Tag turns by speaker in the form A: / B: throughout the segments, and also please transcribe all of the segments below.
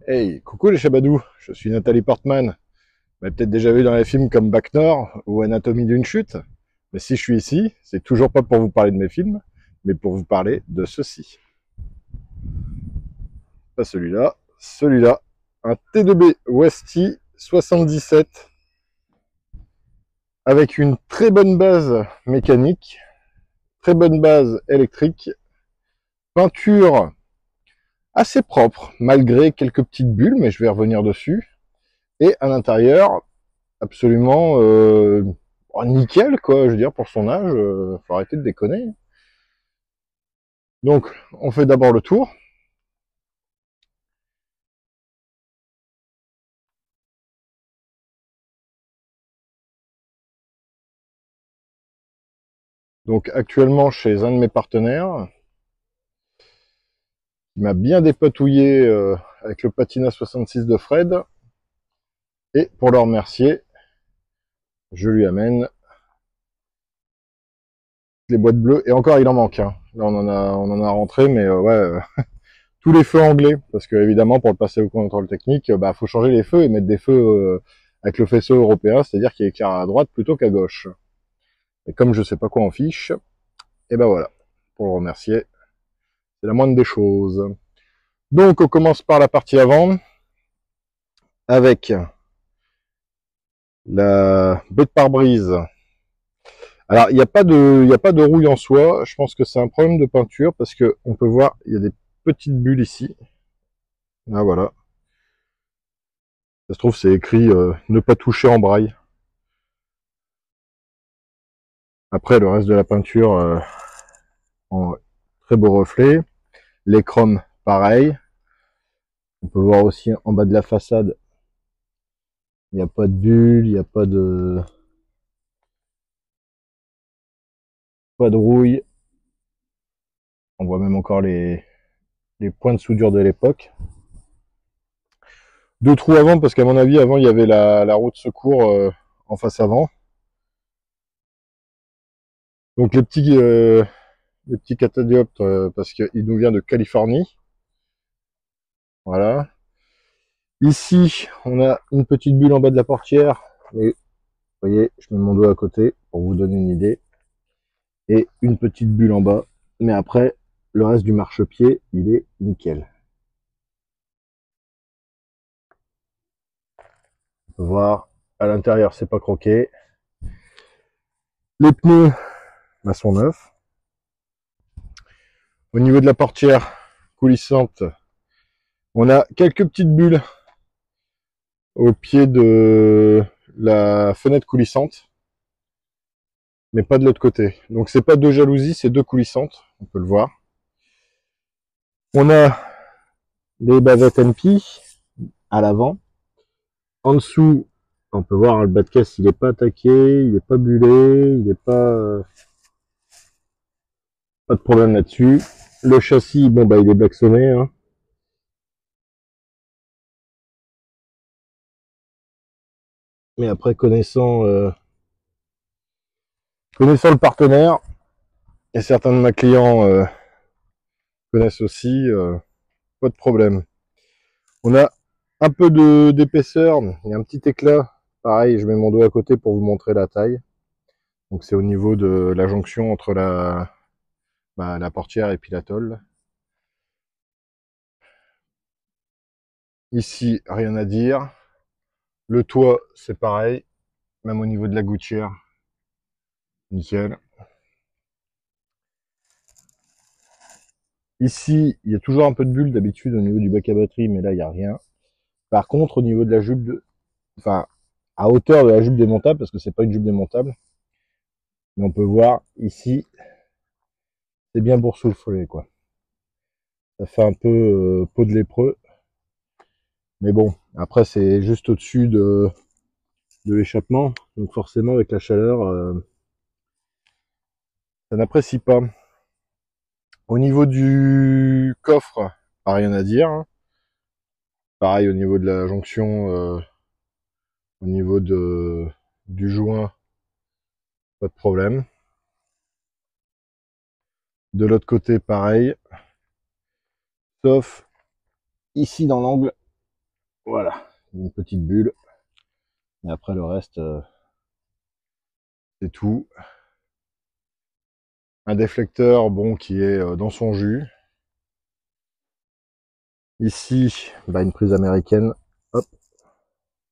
A: Hey, coucou les Chabadous, je suis Nathalie Portman. Vous m'avez peut-être déjà vu dans les films comme Bac Nord ou Anatomie d'une chute. Mais si je suis ici, c'est toujours pas pour vous parler de mes films, mais pour vous parler de ceci. Pas celui-là, celui-là. Un T2B Westy 77 avec une très bonne base mécanique, très bonne base électrique, peinture assez propre, malgré quelques petites bulles, mais je vais revenir dessus. Et à l'intérieur, absolument nickel, quoi, je veux dire, pour son âge, faut arrêter de déconner. Donc, on fait d'abord le tour. Donc, actuellement, chez un de mes partenaires, qui m'a bien dépatouillé avec le Patina 66 de Fred. Et pour le remercier, je lui amène les boîtes bleues. Et encore, il en manque. Hein. Là, on en a rentré, mais ouais, tous les feux anglais, parce que évidemment, pour le passer au contrôle technique, bah, faut changer les feux et mettre des feux avec le faisceau européen, c'est-à-dire qu'il éclaire à droite plutôt qu'à gauche. Et comme je sais pas quoi en fiche, et ben voilà, pour le remercier, c'est la moindre des choses. Donc on commence par la partie avant, avec la botte pare-brise. Alors il n'y a pas de rouille en soi, je pense que c'est un problème de peinture, parce que on peut voir, il y a des petites bulles ici. Ah voilà. Ça se trouve c'est écrit ne pas toucher en braille. Après le reste de la peinture en très beau reflet. Les chromes pareil. On peut voir aussi en bas de la façade, il n'y a pas de bulles, il n'y a pas de rouille. On voit même encore les points de soudure de l'époque. Deux trous avant, parce qu'à mon avis, avant, il y avait la roue de secours en face avant. Donc les petits catadioptres, parce qu'il nous vient de Californie. Voilà. Ici, on a une petite bulle en bas de la portière. Et vous voyez, je mets mon doigt à côté pour vous donner une idée. Et une petite bulle en bas. Mais après, le reste du marchepied, il est nickel. On peut voir, à l'intérieur, c'est pas croqué. Les pneus bah, sont neufs. Au niveau de la portière coulissante, on a quelques petites bulles au pied de la fenêtre coulissante, mais pas de l'autre côté. Donc c'est pas deux jalousies, c'est deux coulissantes, on peut le voir. On a les bavettes NP à l'avant. En dessous, on peut voir le bas de caisse, il n'est pas attaqué, il n'est pas bullé, il n'est pas de problème là-dessus. Le châssis, bon bah il est blacksonné, hein. Mais après connaissant le partenaire, et certains de mes clients connaissent aussi, pas de problème. On a un peu d'épaisseur, il y a un petit éclat. Pareil, je mets mon doigt à côté pour vous montrer la taille. Donc c'est au niveau de la jonction entre la portière et puis la tôle. Ici, rien à dire. Le toit, c'est pareil. Même au niveau de la gouttière. Nickel. Ici, il y a toujours un peu de bulle d'habitude au niveau du bac à batterie, mais là, il n'y a rien. Par contre, au niveau de la jupe, enfin, à hauteur de la jupe démontable, parce que c'est pas une jupe démontable, mais on peut voir ici, c'est bien boursouflé, quoi. Ça fait un peu peau de lépreux. Mais bon, après, c'est juste au-dessus de l'échappement. Donc forcément, avec la chaleur, ça n'apprécie pas. Au niveau du coffre, pas rien à dire. Hein. Pareil au niveau de la jonction, au niveau du joint, pas de problème. De l'autre côté, pareil. Sauf ici dans l'angle, Voilà, une petite bulle. Et après le reste, c'est tout. Un déflecteur, bon, qui est dans son jus. Ici, bah, une prise américaine. Hop,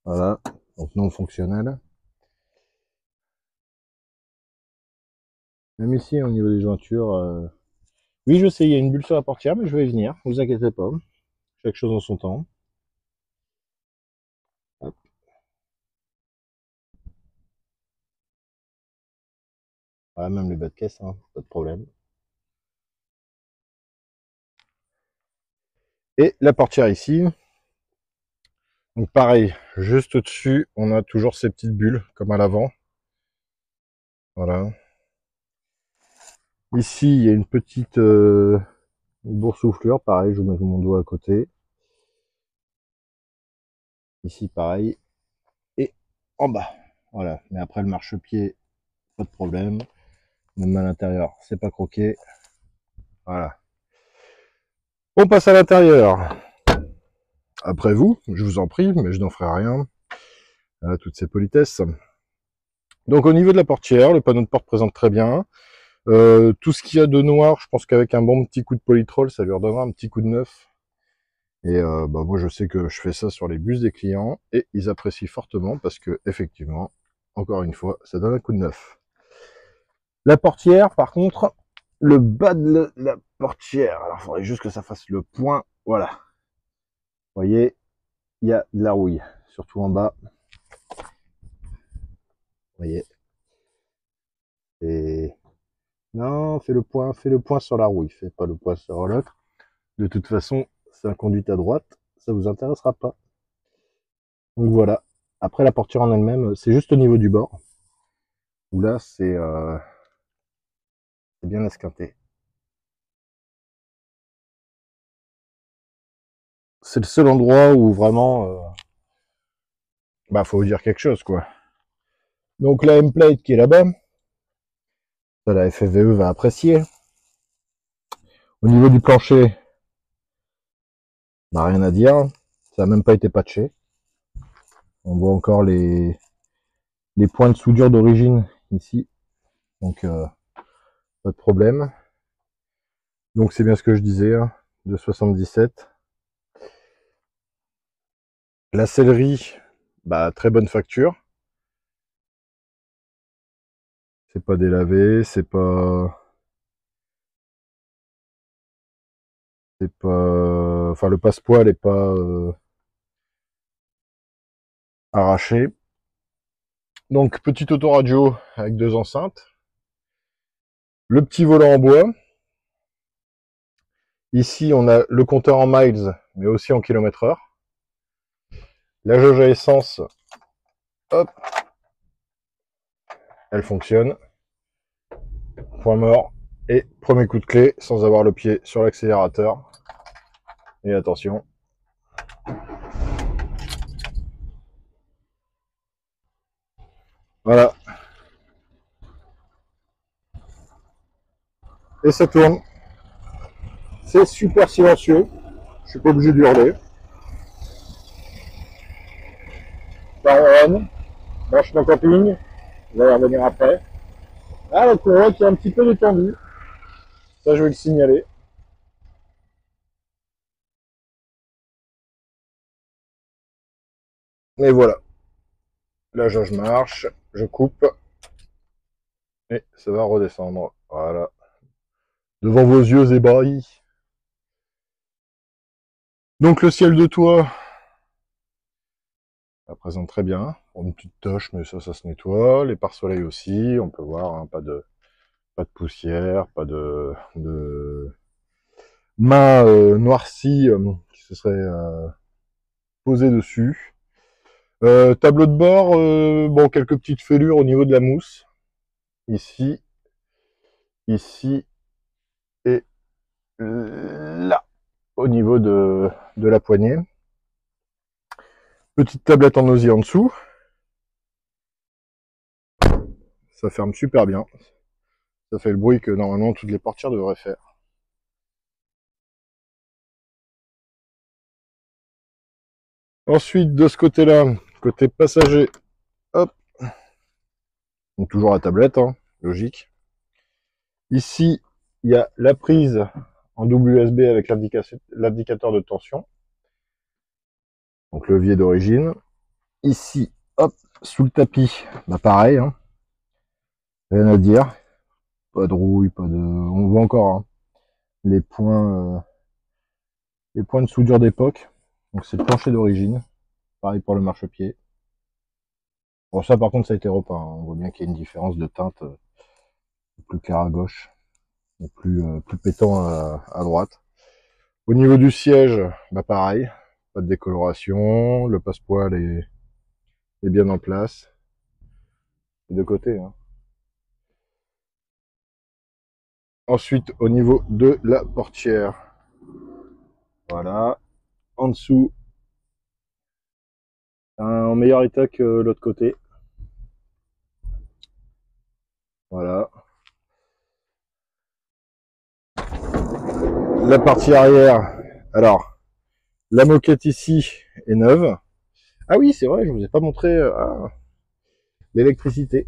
A: voilà, donc non fonctionnelle. Même ici, au niveau des jointures, oui, je sais, il y a une bulle sur la portière, mais je vais y venir, vous inquiétez pas. Chaque chose en son temps. Hop. Voilà, même les bas de caisse, hein, pas de problème. Et la portière ici. Donc pareil, juste au-dessus, on a toujours ces petites bulles, comme à l'avant. Voilà. Ici, il y a une petite boursouflure, pareil, je vous mets mon doigt à côté. Ici, pareil. Et en bas. Voilà. Mais après, le marchepied, pas de problème. Même à l'intérieur, c'est pas croqué. Voilà. On passe à l'intérieur. Après vous, je vous en prie, mais je n'en ferai rien. À toutes ces politesses. Donc au niveau de la portière, le panneau de porte présente très bien. Tout ce qu'il y a de noir, je pense qu'avec un bon petit coup de polytrol, ça lui redonnera un petit coup de neuf. Et bah, moi je sais que je fais ça sur les bus des clients et ils apprécient fortement parce que effectivement, encore une fois, ça donne un coup de neuf. La portière, par contre, le bas de la portière, alors il faudrait juste que ça fasse le point, voilà. Vous voyez, il y a de la rouille, surtout en bas. Vous voyez. Et non, fais le point sur la rouille, fais pas le point sur l'autre. De toute façon, c'est un conduit à droite, ça vous intéressera pas. Donc voilà. Après la portière en elle-même, c'est juste au niveau du bord. Où là, c'est bien esquinté. C'est le seul endroit où vraiment, bah, faut vous dire quelque chose, quoi. Donc la M-Plate qui est là-bas, ça, la FFVE va apprécier. Au niveau du plancher, bah, rien à dire. Ça n'a même pas été patché. On voit encore les points de soudure d'origine ici. Donc, pas de problème. Donc c'est bien ce que je disais, hein, de 77. La sellerie, bah, très bonne facture. C'est pas délavé, c'est pas... Enfin, le passepoil est pas arraché. Donc, petite autoradio avec 2 enceintes. Le petit volant en bois. Ici, on a le compteur en miles, mais aussi en kilomètres/heure. La jauge à essence, hop, elle fonctionne. Point mort. Et premier coup de clé, sans avoir le pied sur l'accélérateur. Et attention. Voilà. Et ça tourne. C'est super silencieux. Je suis pas obligé de hurler. Ça ronronne. Branchement camping. Vous allez revenir après. Ah, la couronne qui est un petit peu détendue. Ça, je vais le signaler. Et voilà. La jauge marche. Je coupe. Et ça va redescendre. Voilà. Devant vos yeux ébahis. Donc le ciel de toit, ça présente très bien. Une petite tache, mais ça se nettoie. Les pare-soleils aussi, on peut voir, hein, pas de poussière, pas de main noircie qui se serait posée dessus. Tableau de bord, bon, quelques petites fêlures au niveau de la mousse. Ici, ici et là, au niveau de la poignée. Petite tablette en osier en dessous. Ça ferme super bien. Ça fait le bruit que normalement toutes les portières devraient faire. Ensuite, de ce côté-là, côté passager, hop, donc toujours la tablette, hein, logique. Ici, il y a la prise en double USB avec l'indicateur de tension, donc levier d'origine. Ici, hop, sous le tapis, bah pareil, hein, rien à dire, pas de rouille, pas de, on voit encore hein, les points de soudure d'époque. Donc c'est le plancher d'origine, pareil pour le marchepied. Bon ça par contre ça a été repeint, hein. On voit bien qu'il y a une différence de teinte, plus clair à gauche, et plus pétant à droite. Au niveau du siège, bah pareil, pas de décoloration, le passepoil est bien en place. Les deux côtés. Hein. Ensuite, au niveau de la portière, voilà. En dessous, en meilleur état que l'autre côté. Voilà. La partie arrière, alors, la moquette ici est neuve. Ah oui, c'est vrai, je vous ai pas montré l'électricité.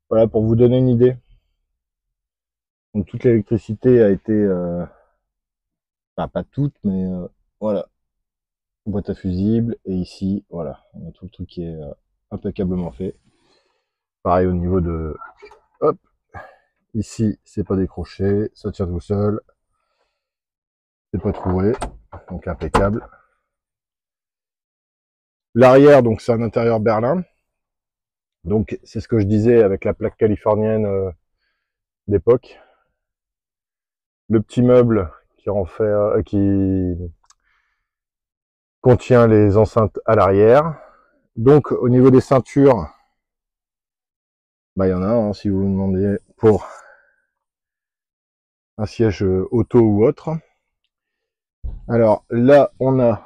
A: Voilà, pour vous donner une idée. Donc toute l'électricité a été, enfin pas toute, mais voilà, boîte à fusible. Et ici, voilà, on a tout le truc qui est impeccablement fait. Pareil au niveau de, hop, ici c'est pas décroché, ça tient tout seul, c'est pas troué, donc impeccable. L'arrière, donc c'est un intérieur berlin. Donc c'est ce que je disais avec la plaque californienne d'époque. Le petit meuble qui qui contient les enceintes à l'arrière. Donc au niveau des ceintures, bah il y en a hein, si vous vous demandez pour un siège auto ou autre. Alors là on a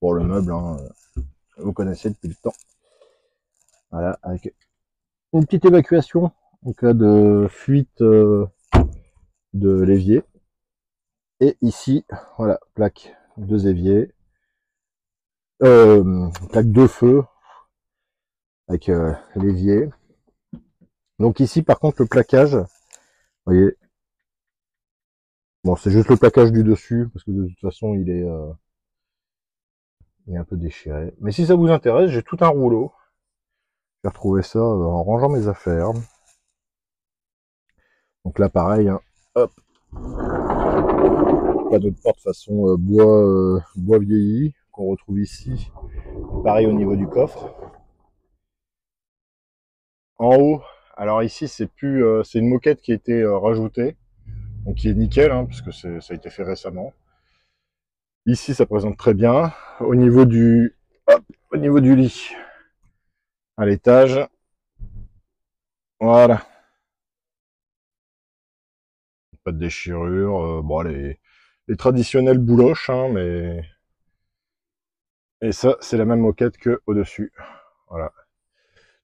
A: pour le meuble, hein, vous connaissez depuis le temps. Voilà, avec une petite évacuation en cas de fuite de l'évier. Et ici, voilà, plaque 2 éviers, plaque 2 feux avec l'évier. Donc ici, par contre, le plaquage, vous voyez, bon, c'est juste le plaquage du dessus parce que de toute façon, il est un peu déchiré. Mais si ça vous intéresse, j'ai tout un rouleau. J'ai retrouvé ça en rangeant mes affaires. Donc là, pareil, hein, hop, pas de porte façon bois vieilli qu'on retrouve ici. Pareil au niveau du coffre. En haut, alors ici c'est plus, c'est une moquette qui a été rajoutée, donc qui est nickel, hein, parce que ça a été fait récemment. Ici ça présente très bien. Au niveau du, hop, au niveau du lit, à l'étage, voilà, pas de déchirure. Bon les traditionnelles bouloches, hein, mais et ça c'est la même moquette que au dessus. Voilà.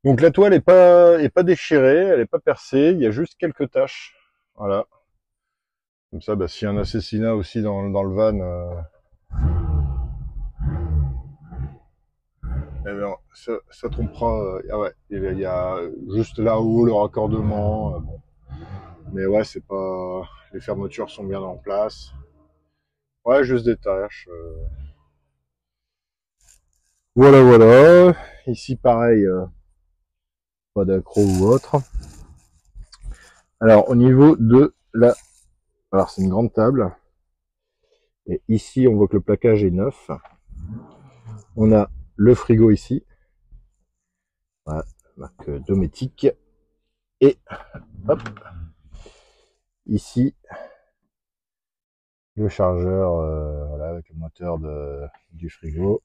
A: Donc la toile est pas déchirée, elle est pas percée, il y a juste quelques taches. Voilà. Comme ça, bah, s'il y a un assassinat aussi dans le van, eh ben, ça trompera. Ah ouais, il y a juste là-haut le raccordement. Bon. Mais ouais, c'est pas. Les fermetures sont bien en place. Ouais, juste des tâches. Voilà, voilà. Ici, pareil, pas d'accro ou autre. Alors, au niveau de la. Alors, c'est une grande table. Et ici, on voit que le plaquage est neuf. On a le frigo ici. Voilà, marque Dométique. Et hop, ici, le chargeur voilà, avec le moteur du frigo.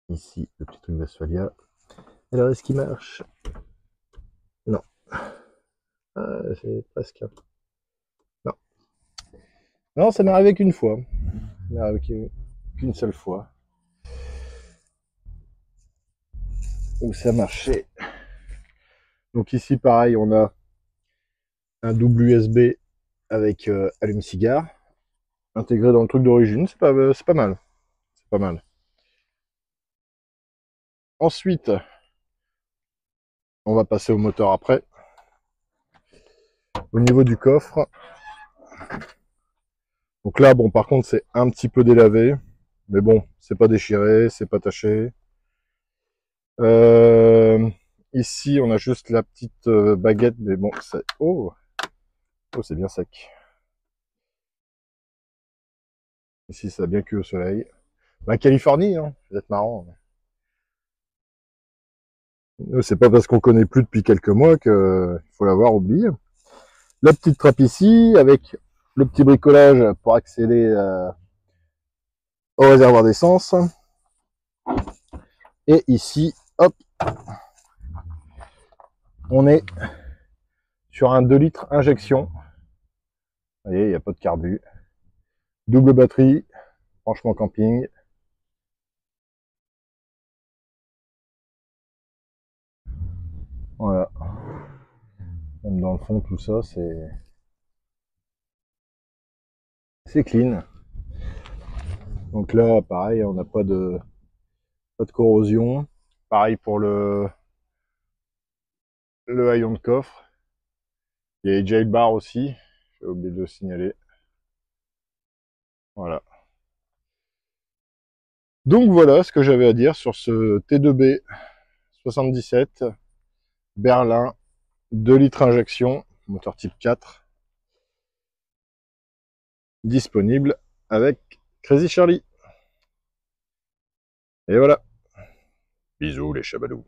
A: Ici, le petit truc Westphalia. Alors, est-ce qu'il marche? Non. C'est presque. Non. Non, ça m'est arrivé qu'une fois. Ça m'est arrivé qu'une seule fois. Où ça marchait. Donc ici, pareil, on a un double USB avec allume-cigare. intégré dans le truc d'origine, c'est pas mal. C'est pas mal. Ensuite, on va passer au moteur après. Au niveau du coffre. Donc là, bon, par contre, c'est un petit peu délavé. Mais bon, c'est pas déchiré, c'est pas taché. Ici, on a juste la petite baguette, mais bon, c'est... Oh, oh, c'est bien sec. Ici, ça a bien cuit au soleil. La Californie, hein, vous êtes marrant. C'est pas parce qu'on connaît plus depuis quelques mois qu'il faut l'avoir oublié. La petite trappe ici, avec le petit bricolage pour accéder au réservoir d'essence. Et ici, hop, on est sur un 2 litres injection. Vous voyez, il n'y a pas de carbu. Double batterie, franchement camping. Voilà. Même dans le fond, tout ça, c'est clean. Donc là, pareil, on n'a pas de corrosion. Pareil pour le haillon de coffre. Il y a les jail bars aussi. J'ai oublié de le signaler. Voilà. Donc voilà ce que j'avais à dire sur ce T2B 77 Berlin 2 litres injection, moteur type 4, disponible avec Crazy Charlie. Et voilà. Bisous les chabalous.